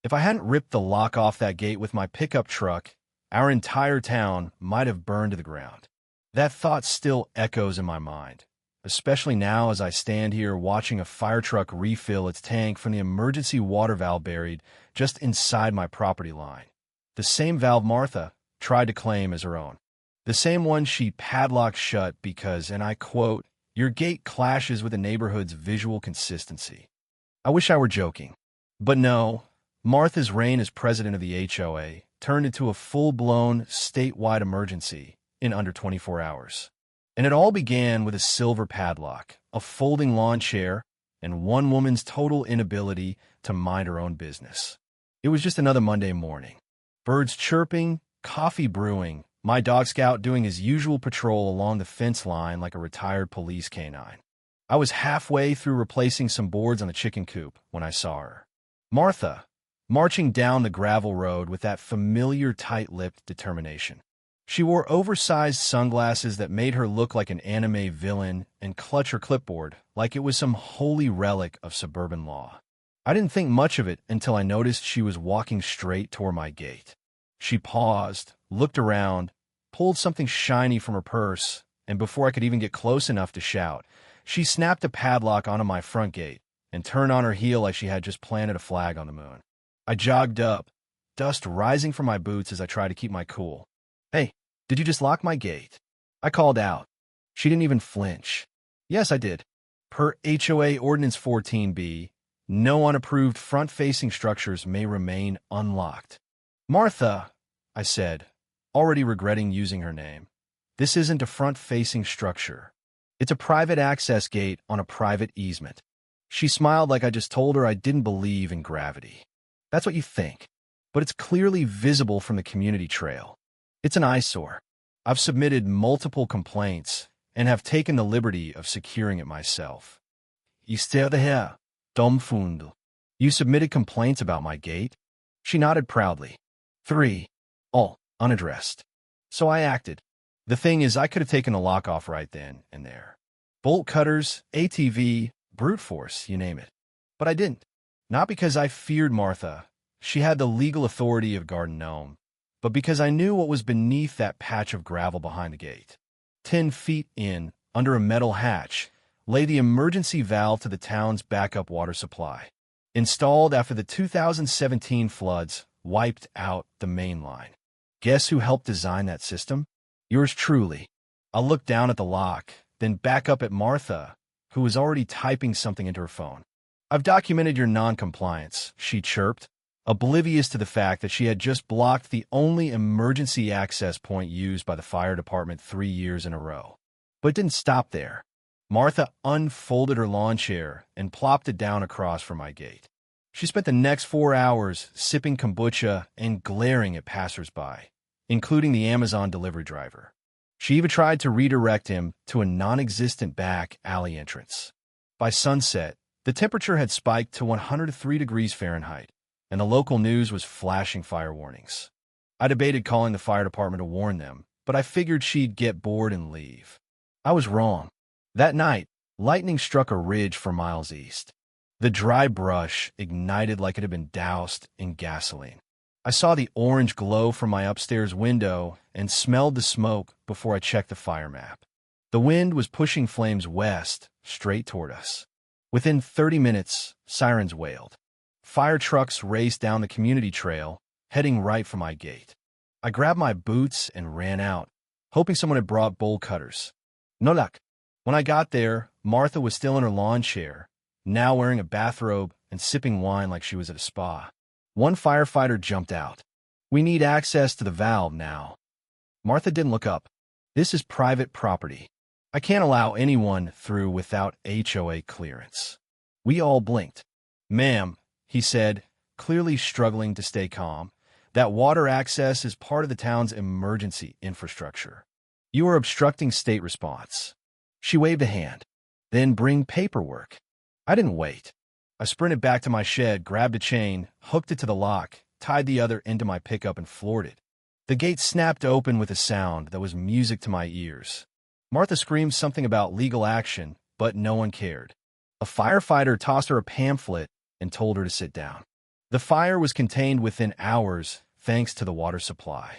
If I hadn't ripped the lock off that gate with my pickup truck, our entire town might have burned to the ground. That thought still echoes in my mind, especially now as I stand here watching a fire truck refill its tank from the emergency water valve buried just inside my property line. The same valve Martha tried to claim as her own. The same one she padlocked shut because, and I quote, "Your gate clashes with the neighborhood's visual consistency." I wish I were joking. But no, Martha's reign as president of the HOA turned into a full-blown statewide emergency in under 24 hours. And it all began with a silver padlock, a folding lawn chair, and one woman's total inability to mind her own business. It was just another Monday morning. Birds chirping, coffee brewing, my dog Scout doing his usual patrol along the fence line like a retired police canine. I was halfway through replacing some boards on the chicken coop when I saw her. Martha, marching down the gravel road with that familiar tight-lipped determination. She wore oversized sunglasses that made her look like an anime villain and clutch her clipboard like it was some holy relic of suburban law. I didn't think much of it until I noticed she was walking straight toward my gate. She paused, looked around, pulled something shiny from her purse, and before I could even get close enough to shout, she snapped a padlock onto my front gate and turned on her heel like she had just planted a flag on the moon. I jogged up, dust rising from my boots as I tried to keep my cool. "Hey, did you just lock my gate?" I called out. She didn't even flinch. "Yes, I did. Per HOA Ordinance 14B, no unapproved front-facing structures may remain unlocked." "Martha," I said, already regretting using her name, "this isn't a front-facing structure. It's a private access gate on a private easement." She smiled like I just told her I didn't believe in gravity. "That's what you think, but it's clearly visible from the community trail. It's an eyesore. I've submitted multiple complaints and have taken the liberty of securing it myself." "Ich stehe her, dumbfunde." "You submitted complaints about my gate?" She nodded proudly. 3, all unaddressed. So I acted. The thing is, I could have taken the lock off right then and there. Bolt cutters, ATV, brute force, you name it. But I didn't. Not because I feared Martha. She had the legal authority of Garden Gnome, but because I knew what was beneath that patch of gravel behind the gate. 10 feet in, under a metal hatch, lay the emergency valve to the town's backup water supply, installed after the 2017 floods wiped out the main line. Guess who helped design that system? Yours truly. I looked down at the lock, then back up at Martha, who was already typing something into her phone. "I've documented your non-compliance," she chirped, oblivious to the fact that she had just blocked the only emergency access point used by the fire department 3 years in a row. But it didn't stop there. Martha unfolded her lawn chair and plopped it down across from my gate. She spent the next 4 hours sipping kombucha and glaring at passersby, including the Amazon delivery driver. She even tried to redirect him to a non-existent back alley entrance. By sunset, the temperature had spiked to 103 degrees Fahrenheit, and the local news was flashing fire warnings. I debated calling the fire department to warn them, but I figured she'd get bored and leave. I was wrong. That night, lightning struck a ridge for miles east. The dry brush ignited like it had been doused in gasoline. I saw the orange glow from my upstairs window and smelled the smoke before I checked the fire map. The wind was pushing flames west, straight toward us. Within 30 minutes, sirens wailed. Fire trucks raced down the community trail, heading right for my gate. I grabbed my boots and ran out, hoping someone had brought bolt cutters. No luck. When I got there, Martha was still in her lawn chair, now wearing a bathrobe and sipping wine like she was at a spa. One firefighter jumped out. "We need access to the valve now." Martha didn't look up. "This is private property. I can't allow anyone through without HOA clearance." We all blinked. "Ma'am," he said, clearly struggling to stay calm, "that water access is part of the town's emergency infrastructure. You are obstructing state response." She waved a hand. "Then bring paperwork." I didn't wait. I sprinted back to my shed, grabbed a chain, hooked it to the lock, tied the other into my pickup, and floored it. The gate snapped open with a sound that was music to my ears. Martha screamed something about legal action, but no one cared. A firefighter tossed her a pamphlet and told her to sit down. The fire was contained within hours thanks to the water supply.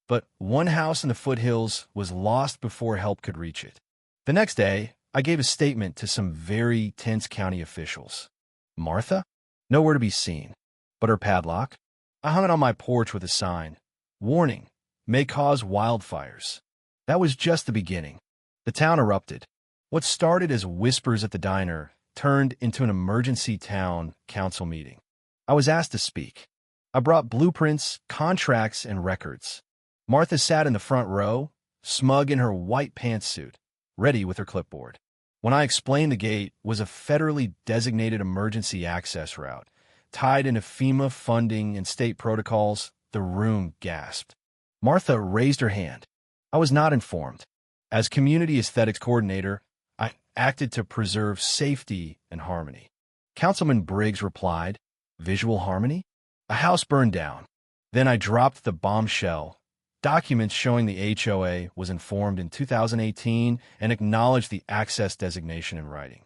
But one house in the foothills was lost before help could reach it. The next day, I gave a statement to some very tense county officials. Martha? Nowhere to be seen. But her padlock? I hung it on my porch with a sign. Warning, may cause wildfires. That was just the beginning. The town erupted. What started as whispers at the diner turned into an emergency town council meeting. I was asked to speak. I brought blueprints, contracts, and records. Martha sat in the front row, smug in her white pantsuit, ready with her clipboard. When I explained the gate was a federally designated emergency access route, tied into FEMA funding and state protocols, the room gasped. Martha raised her hand. I was not informed. As community aesthetics coordinator, I acted to preserve safety and harmony. Councilman Briggs replied, visual harmony? A house burned down. Then I dropped the bombshell. Documents showing the HOA was informed in 2018 and acknowledged the access designation in writing.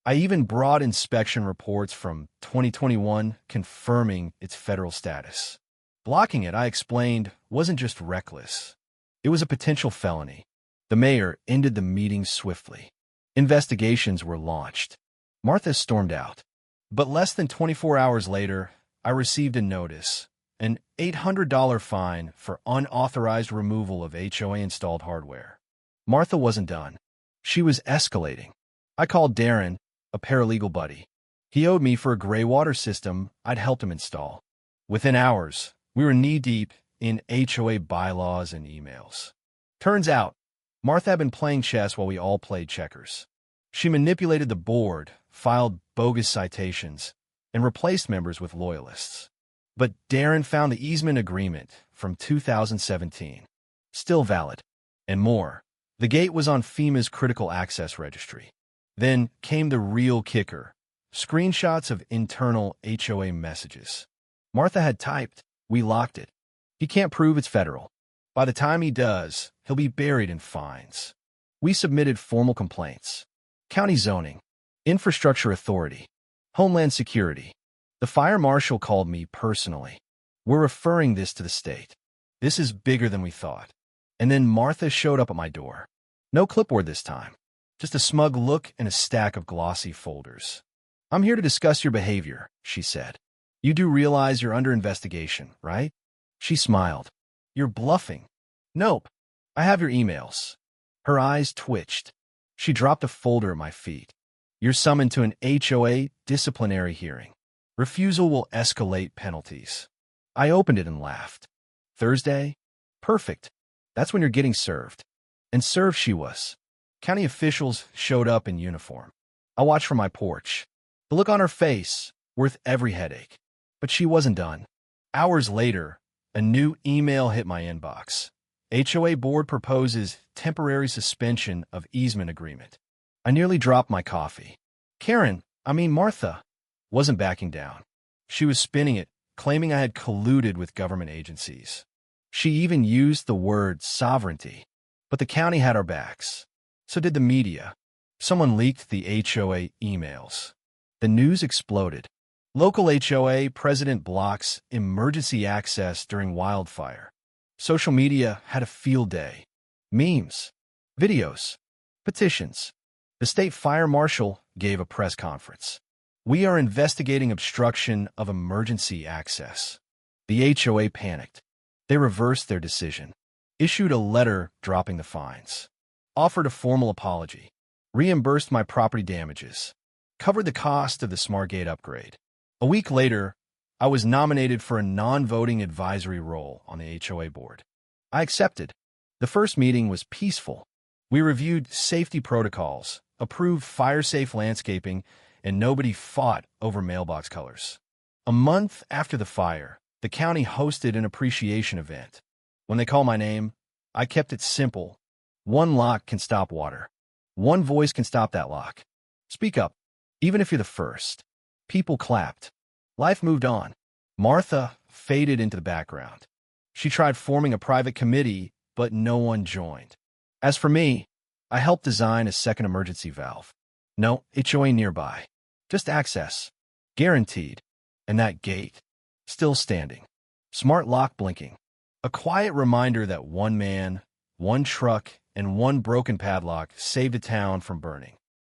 I even brought inspection reports from 2021 confirming its federal status. Blocking it, I explained, wasn't just reckless. It was a potential felony. The mayor ended the meeting swiftly. Investigations were launched. Martha stormed out. But less than 24 hours later, I received a notice, an $800 fine for unauthorized removal of HOA-installed hardware. Martha wasn't done. She was escalating. I called Darren, a paralegal buddy. He owed me for a gray water system I'd helped him install. Within hours, we were knee-deep in HOA bylaws and emails. Turns out, Martha had been playing chess while we all played checkers. She manipulated the board, filed bogus citations, and replaced members with loyalists. But Darren found the easement agreement from 2017, still valid, and more. The gate was on FEMA's critical access registry. Then came the real kicker, screenshots of internal HOA messages. Martha had typed, "We locked it. He can't prove it's federal. By the time he does, he'll be buried in fines." We submitted formal complaints. County zoning, infrastructure authority, Homeland Security. The fire marshal called me personally. "We're referring this to the state. This is bigger than we thought." And then Martha showed up at my door. No clipboard this time. Just a smug look and a stack of glossy folders. "I'm here to discuss your behavior," she said. "You do realize you're under investigation, right?" She smiled. "You're bluffing." "Nope. I have your emails." Her eyes twitched. She dropped a folder at my feet. "You're summoned to an HOA disciplinary hearing. Refusal will escalate penalties." I opened it and laughed. Thursday? Perfect. That's when you're getting served. And served she was. County officials showed up in uniform. I watched from my porch. The look on her face, worth every headache. But she wasn't done. Hours later, a new email hit my inbox. HOA board proposes temporary suspension of easement agreement. I nearly dropped my coffee. Martha, wasn't backing down. She was spinning it, claiming I had colluded with government agencies. She even used the word sovereignty. But the county had our backs. So did the media. Someone leaked the HOA emails. The news exploded. Local HOA president blocks emergency access during wildfire. Social media had a field day. Memes, videos, petitions. The state fire marshal gave a press conference. "We are investigating obstruction of emergency access." The HOA panicked. They reversed their decision, issued a letter dropping the fines, offered a formal apology, reimbursed my property damages, covered the cost of the smart gate upgrade. A week later, I was nominated for a non-voting advisory role on the HOA board. I accepted. The first meeting was peaceful. We reviewed safety protocols, approved fire-safe landscaping, and nobody fought over mailbox colors. A month after the fire, the county hosted an appreciation event. When they called my name, I kept it simple. One lock can stop water. One voice can stop that lock. Speak up, even if you're the first. People clapped. Life moved on. Martha faded into the background. She tried forming a private committee, but no one joined. As for me, I helped design a second emergency valve. No HOA nearby. Just access. Guaranteed. And that gate. still standing. Smart lock blinking. A quiet reminder that one man, one truck, and one broken padlock saved a town from burning.